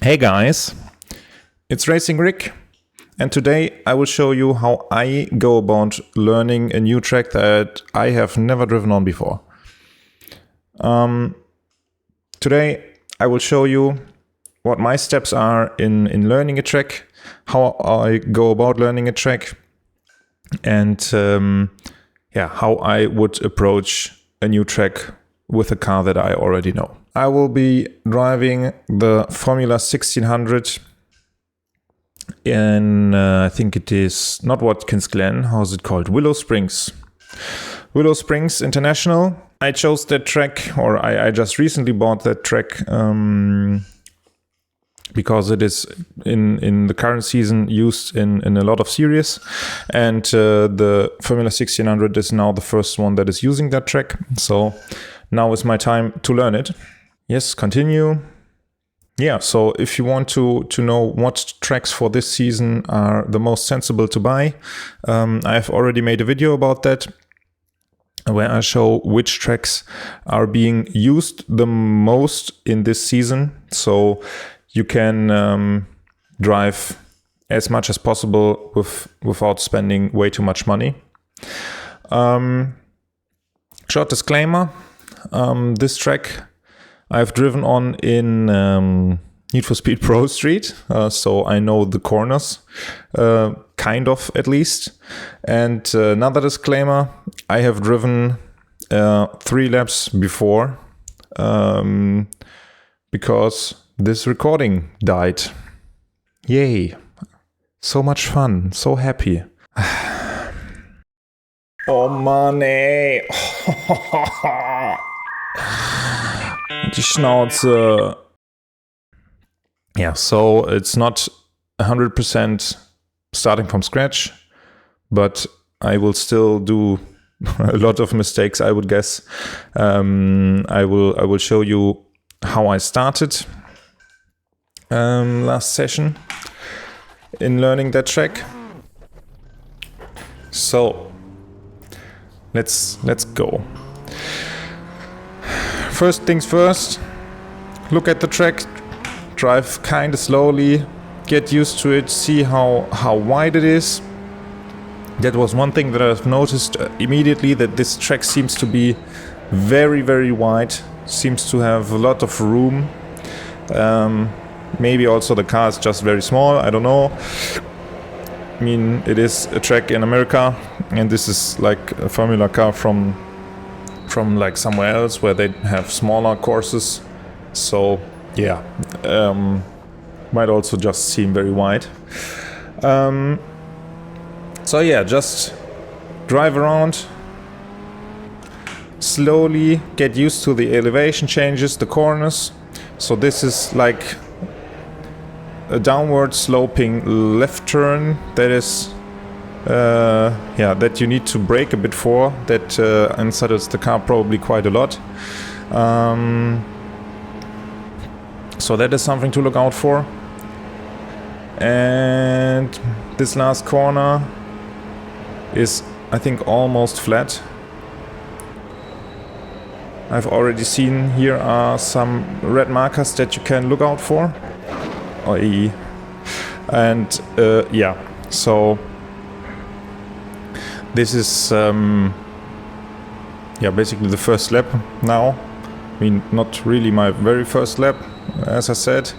Hey guys, it's Racing Rick, and today I will show you how I go about learning a new track that I have never driven on before. Today I will show you what my steps are in learning a track, how I go about learning a track, and how I would approach a new track with a car that I already know. I will be driving the Formula 1600 in, I think it is not Watkins Glen, how's it called? Willow Springs. Willow Springs International. I chose that track, or I just recently bought that track because it is in the current season used in a lot of series, and the Formula 1600 is now the first one that is using that track. So now is my time to learn it. Yes, continue. Yeah, so if you want to know what tracks for this season are the most sensible to buy, I've already made a video about that, where I show which tracks are being used the most in this season. So you can drive as much as possible without spending way too much money. Short disclaimer, this track I've driven on in Need for Speed Pro Street, so I know the corners, kind of at least. And another disclaimer, I have driven 3 laps before because this recording died. Yay, so much fun, so happy. Oh Mann, ey. Die Schnauze. Yeah, so it's not 100% starting from scratch, but I will still do a lot of mistakes, I would guess. I will show you how I started last session in learning that track. So let's go. First things first, look at the track, drive kind of slowly, get used to it, see how wide it is. That was one thing that I've noticed immediately, that this track seems to be very, very wide, seems to have a lot of room. Maybe also the car is just very small, I don't know. I mean, it is a track in America, and this is like a Formula car from like somewhere else where they have smaller courses. So yeah, might also just seem very wide. So yeah, just drive around slowly, get used to the elevation changes, the corners. So this is like a downward sloping left turn that is that you need to brake a bit for, that unsettles the car probably quite a lot. So that is something to look out for. And this last corner is, I think, almost flat. I've already seen here are some red markers that you can look out for. And yeah, so this is basically the first lap now. I mean, not really my very first lap, as I said.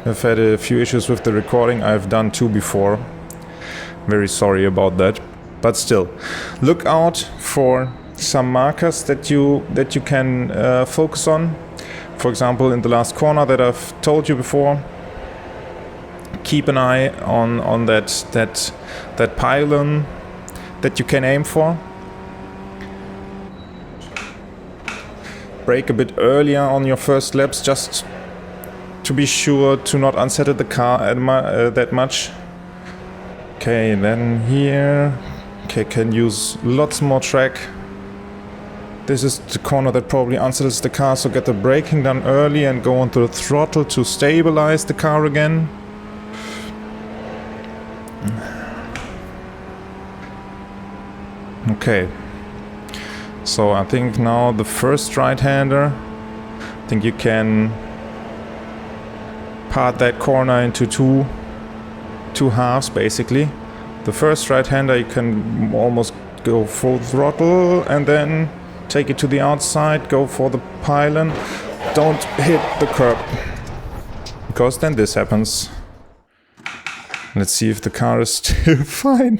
I've had a few issues with the recording. I've done 2 before. Very sorry about that. But still, look out for some markers that you can focus on. For example, in the last corner that I've told you before, keep an eye on that pylon that you can aim for. Brake a bit earlier on your first laps, just to be sure to not unsettle the car that much. Okay, then here, okay, can use lots more track. This is the corner that probably unsettles the car, so get the braking done early and go onto the throttle to stabilize the car again. Okay, so I think now the first right-hander, I think you can part that corner into two halves basically. The first right-hander you can almost go full throttle and then take it to the outside, go for the pylon. Don't hit the curb, because then this happens. Let's see if the car is still fine.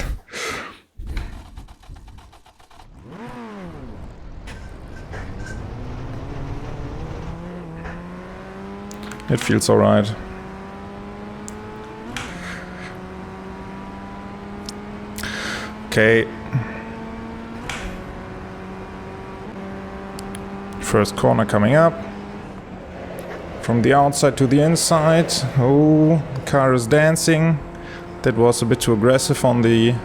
It feels alright. Okay. First corner coming up. From the outside to the inside. Oh, the car is dancing. That was a bit too aggressive on the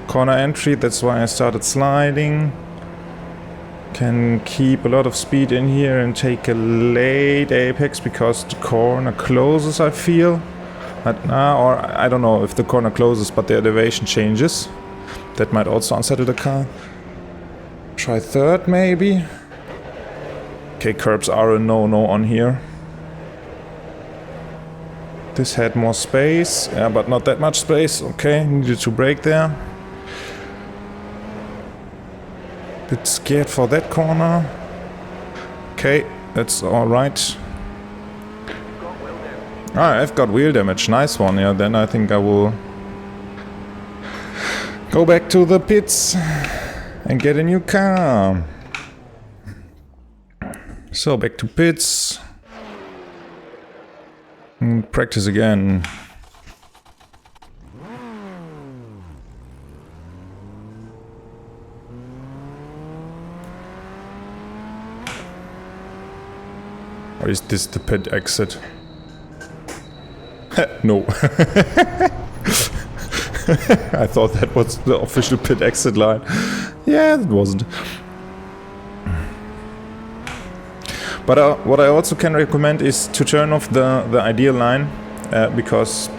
corner entry. That's why I started sliding. Can keep a lot of speed in here and take a late apex because the corner closes, I feel. Or I don't know if the corner closes, but the elevation changes. That might also unsettle the car. Try third, maybe. Okay, curbs are a no-no on here. This had more space, yeah, but not that much space. Okay, needed to brake there. Bit scared for that corner. Okay, that's alright. Ah, I've got wheel damage. Nice one. Yeah, then I think I will go back to the pits and get a new car. So back to pits. And practice again. Or is this the pit exit? No. I thought that was the official pit exit line. Yeah, it wasn't. But what I also can recommend is to turn off the ideal line, because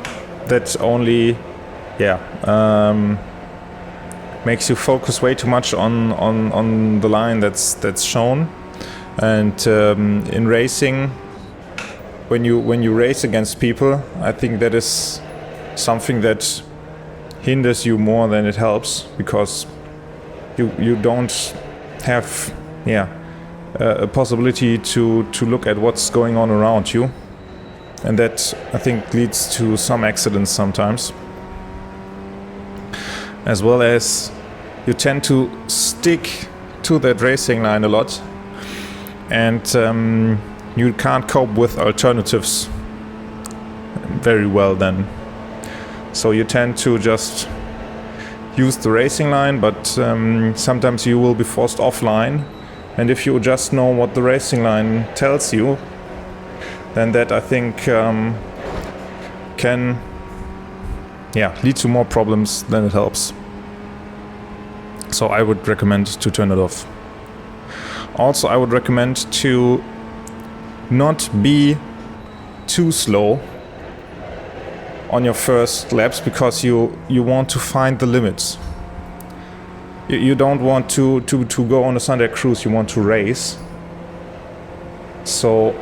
that only, makes you focus way too much on the line that's shown. And in racing, when you race against people, I think that is something that hinders you more than it helps, because you don't have a possibility to look at what's going on around you, and that I think leads to some accidents sometimes, as well as you tend to stick to that racing line a lot, and you can't cope with alternatives very well then. So you tend to just use the racing line, but sometimes you will be forced offline. And if you just know what the racing line tells you, then that I think can lead to more problems than it helps. So I would recommend to turn it off. Also, I would recommend to not be too slow on your first laps, because you want to find the limits. You don't want to go on a Sunday cruise, you want to race. So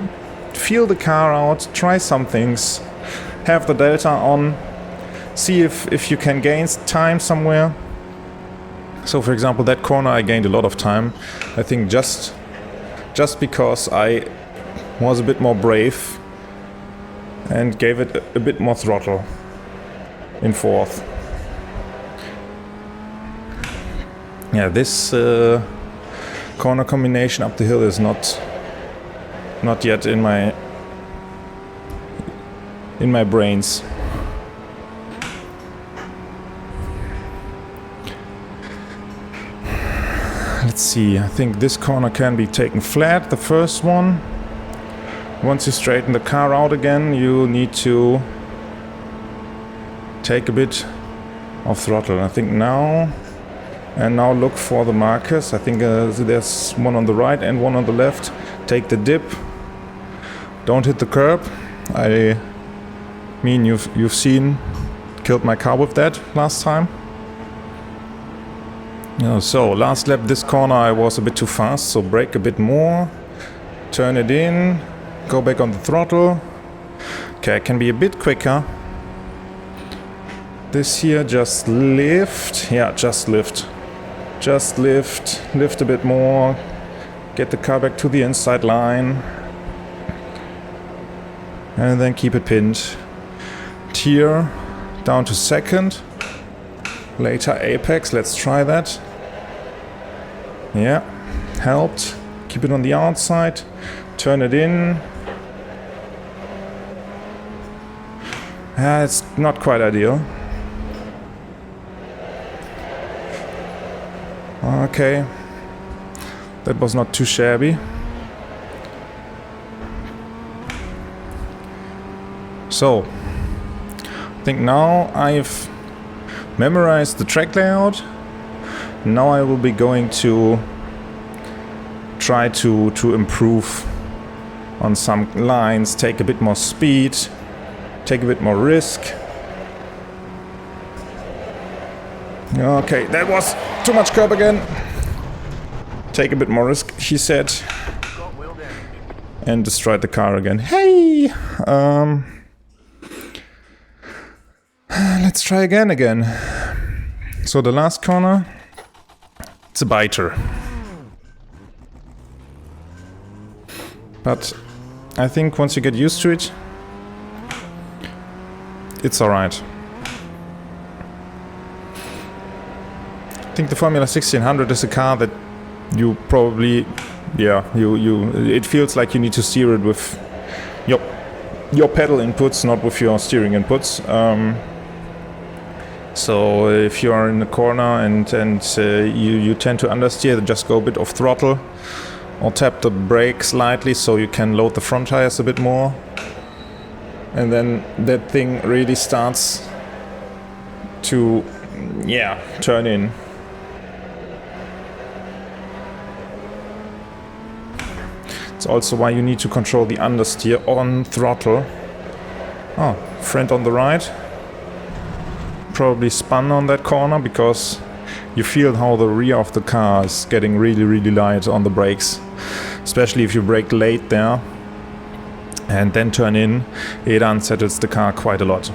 feel the car out, try some things, have the delta on, see if you can gain time somewhere. So for example, that corner I gained a lot of time. I think just because I was a bit more brave and gave it a bit more throttle in fourth. Yeah, this corner combination up the hill is not yet in my brains. Let's see, I think this corner can be taken flat, the first one. Once you straighten the car out again, you need to take a bit of throttle. I think now look for the markers. I think there's one on the right and one on the left. Take the dip. Don't hit the curb. I mean, you've seen, killed my car with that last time. So last lap, this corner I was a bit too fast, so brake a bit more, turn it in, go back on the throttle, Okay, I can be a bit quicker. This here, just lift. Yeah, just lift. Just lift. Lift a bit more. Get the car back to the inside line. And then keep it pinned. Tier down to second. Later apex, let's try that. Yeah, helped. Keep it on the outside. Turn it in. It's not quite ideal. Okay. That was not too shabby. So, I think now I've memorized the track layout. Now I will be going to try to improve on some lines, take a bit more speed, take a bit more risk. Okay, that was too much curb again. Take a bit more risk, he said. And destroyed the car again. Hey! Let's try again. So the last corner, it's a biter. But I think once you get used to it, it's alright. I think the Formula 1600 is a car that you probably, it feels like you need to steer it with your pedal inputs, not with your steering inputs. So if you are in the corner and you tend to understeer, just go a bit off throttle or tap the brake slightly so you can load the front tires a bit more. And then that thing really starts to, turn in. It's also why you need to control the understeer on throttle. Oh, friend on the right. Probably spun on that corner because you feel how the rear of the car is getting really light on the brakes. Especially if you brake late there and then turn in, it unsettles the car quite a lot.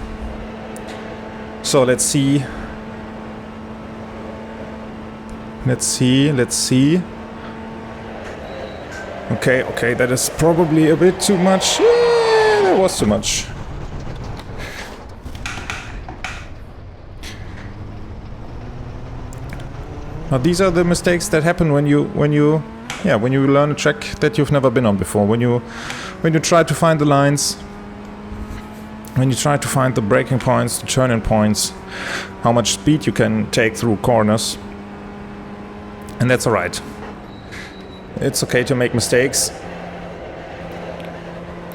So let's see. Okay, that is probably a bit too much. Yeah, that was too much. Now these are the mistakes that happen when you learn a track that you've never been on before. When you try to find the lines, when you try to find the braking points, the turning points, how much speed you can take through corners. And that's alright. It's okay to make mistakes,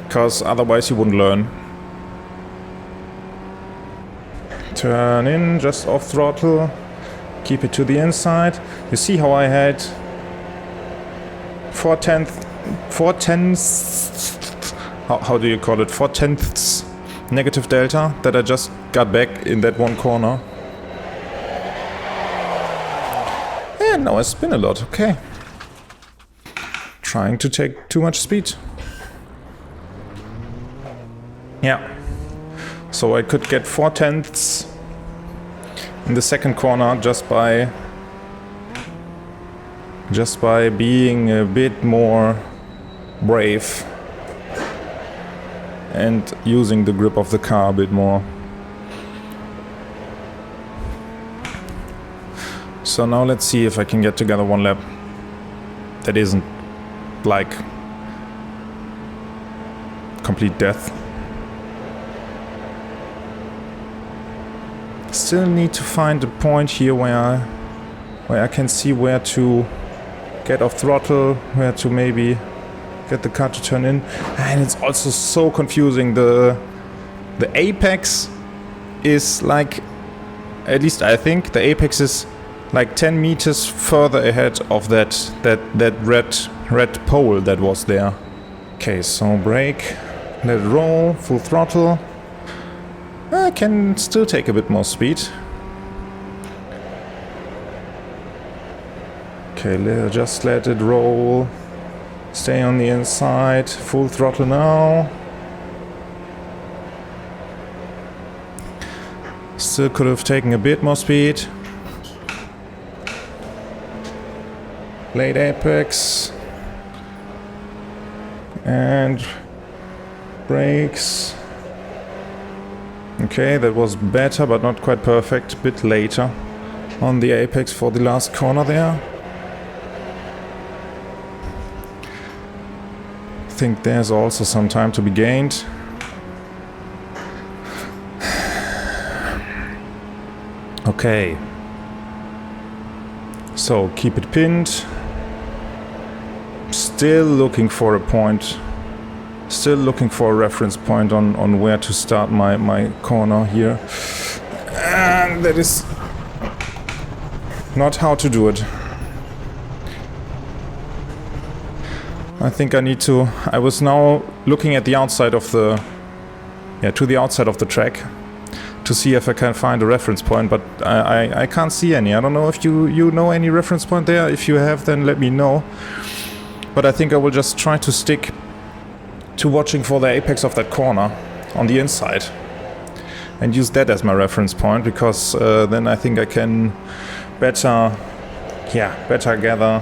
because otherwise you wouldn't learn. Turn in, just off throttle. Keep it to the inside. You see how I had 4/10, how do you call it? 4/10 negative delta that I just got back in that one corner. And now I spin a lot, okay. Trying to take too much speed. Yeah. So I could get 4/10 in the second corner just by being a bit more brave and using the grip of the car a bit more. So now let's see if I can get together one lap that isn't like complete death. Still need to find a point here where I can see where to get off throttle, where to maybe get the car to turn in. And it's also so confusing. The apex is like, at least I think the apex is like 10 meters further ahead of that red pole that was there. Okay, so brake, let it roll, full throttle. I can still take a bit more speed. Okay, just let it roll. Stay on the inside, full throttle now. Still could have taken a bit more speed. Late apex. And brakes. Okay, that was better, but not quite perfect. A bit later on the apex for the last corner there. I think there's also some time to be gained. Okay. So keep it pinned. Still looking for a point. Still looking for a reference point on where to start my corner here. And that is not how to do it. I think I need to... I was now looking at the outside of the... Yeah, to the outside of the track to see if I can find a reference point, but I can't see any. I don't know if you know any reference point there. If you have, then let me know. But I think I will just try to stick to watching for the apex of that corner on the inside and use that as my reference point, because then I think I can better gather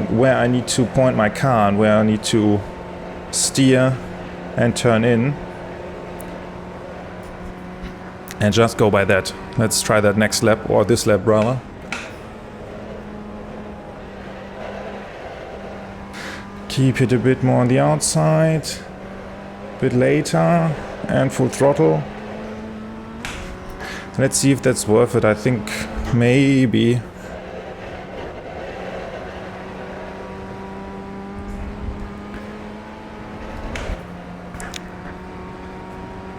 where I need to point my car and where I need to steer and turn in, and just go by that. Let's try that next lap, or this lap rather. Keep it a bit more on the outside, a bit later, and full throttle. Let's see if that's worth it. I think maybe.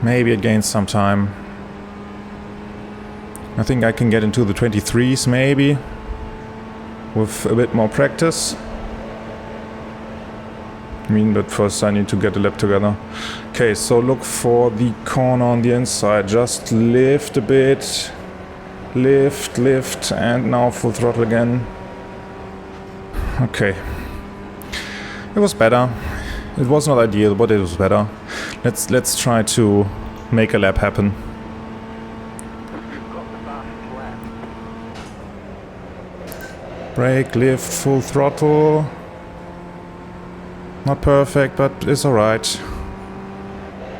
Maybe it gains some time. I think I can get into the 23s maybe with a bit more practice. I mean, but first I need to get the lap together. Okay, so look for the corner on the inside. Just lift a bit. Lift, and now full throttle again. Okay. It was better. It was not ideal, but it was better. Let's try to make a lap happen. Brake, lift, full throttle. Not perfect, but it's alright.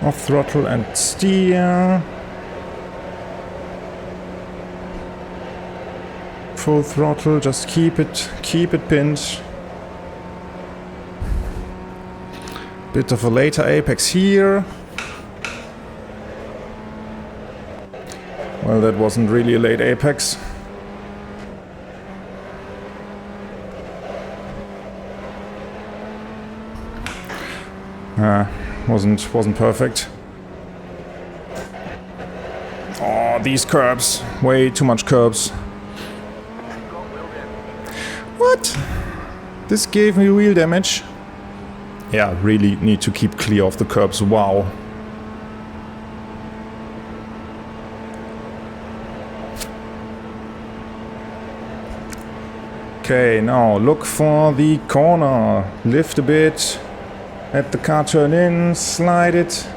Off throttle and steer. Full throttle, just keep it pinned. Bit of a later apex here. Well, that wasn't really a late apex. Wasn't perfect. Oh, these curbs. Way too much curbs. What? This gave me wheel damage. Yeah, really need to keep clear of the curbs. Wow. Okay, now look for the corner. Lift a bit. Let the car turn in, slide it,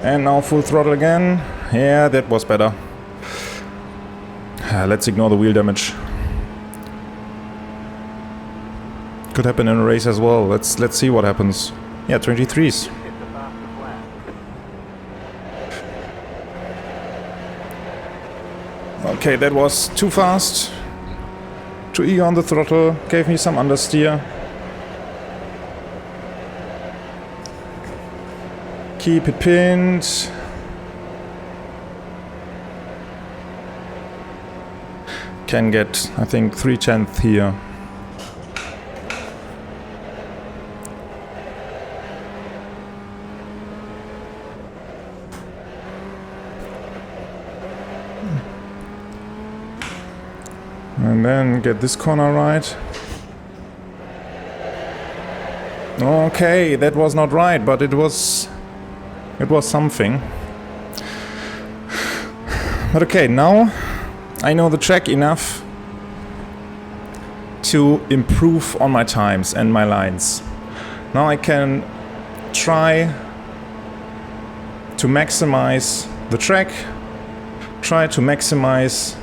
and now full throttle again. Yeah, that was better. Let's ignore the wheel damage. Could happen in a race as well. Let's see what happens. Yeah, 23s. Okay, that was too fast. Too eager on the throttle. Gave me some understeer. Keep it pinned. Can get, I think, 3/10 here. And then get this corner right. Okay, that was not right, but it was something. But okay, now I know the track enough to improve on my times and my lines. Now I can try to maximize the track, try to maximize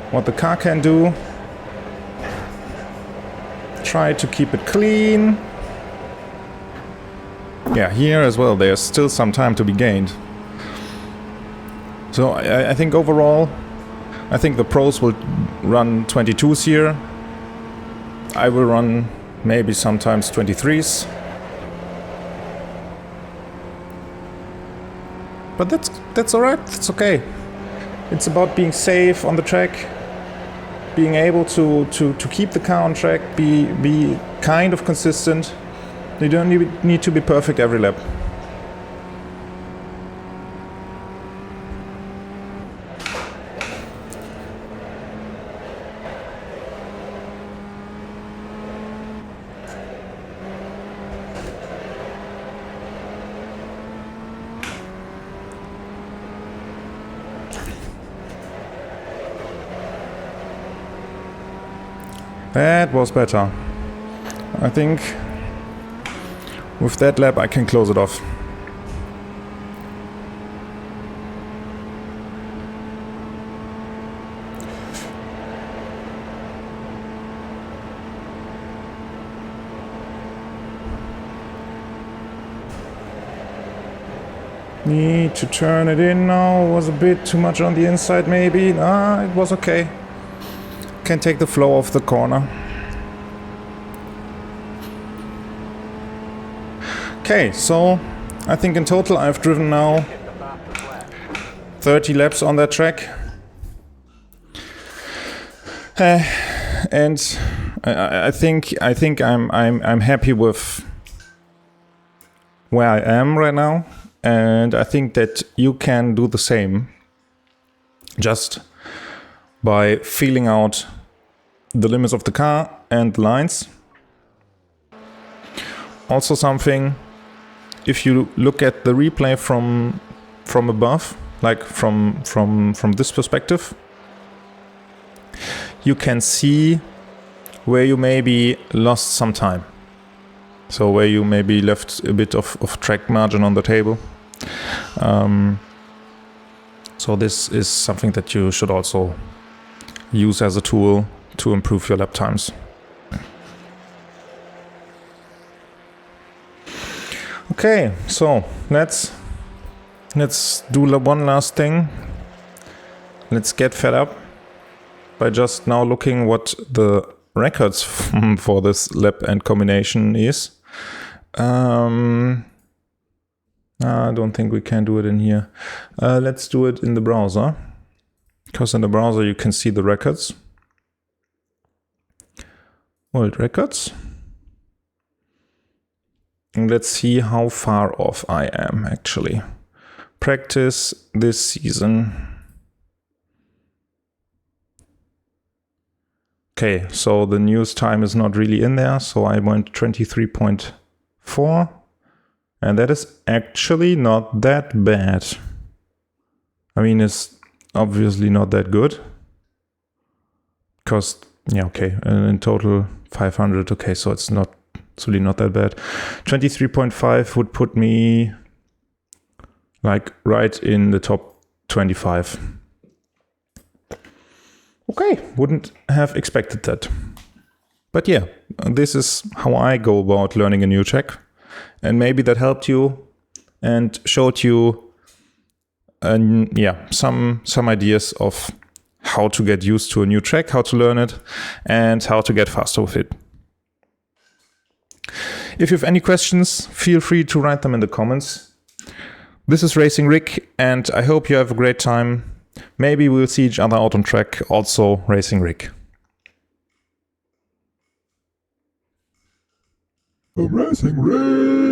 what the car can do, try to keep it clean. Yeah, here as well, there's still some time to be gained. So I think overall, I think the pros will run 22s here. I will run maybe sometimes 23s. But that's alright, it's okay. It's about being safe on the track, being able to keep the car on track, be kind of consistent. You don't need to be perfect every lap. That was better. I think with that lap I can close it off. Need to turn it in now. Was a bit too much on the inside maybe. Nah, it was okay. Can take the flow off the corner. Okay, so I think in total I've driven now 30 laps on that track. And I think I'm happy with where I am right now, and I think that you can do the same just by feeling out the limits of the car and the lines. Also something, if you look at the replay from above, like from this perspective, you can see where you maybe lost some time. So where you maybe left a bit of track margin on the table. So this is something that you should also use as a tool to improve your lap times. Okay, so let's do one last thing. Let's get fed up by just now looking what the records for this lap and combination is. I don't think we can do it in here. Let's do it in the browser, because in the browser you can see the records. World records. And let's see how far off I am actually. Practice this season. Okay, so the news time is not really in there, so I went 23.4, and that is actually not that bad. I mean, it's obviously not that good, because, yeah, okay, in total 500, okay, so it's really not that bad. 23.5 would put me like right in the top 25. Okay, wouldn't have expected that. But yeah, this is how I go about learning a new track. And maybe that helped you and showed you some ideas of how to get used to a new track, how to learn it, and how to get faster with it. If you have any questions, feel free to write them in the comments. This is Racing Rick, and I hope you have a great time. Maybe we'll see each other out on track, also Racing Rick. Racing Rick!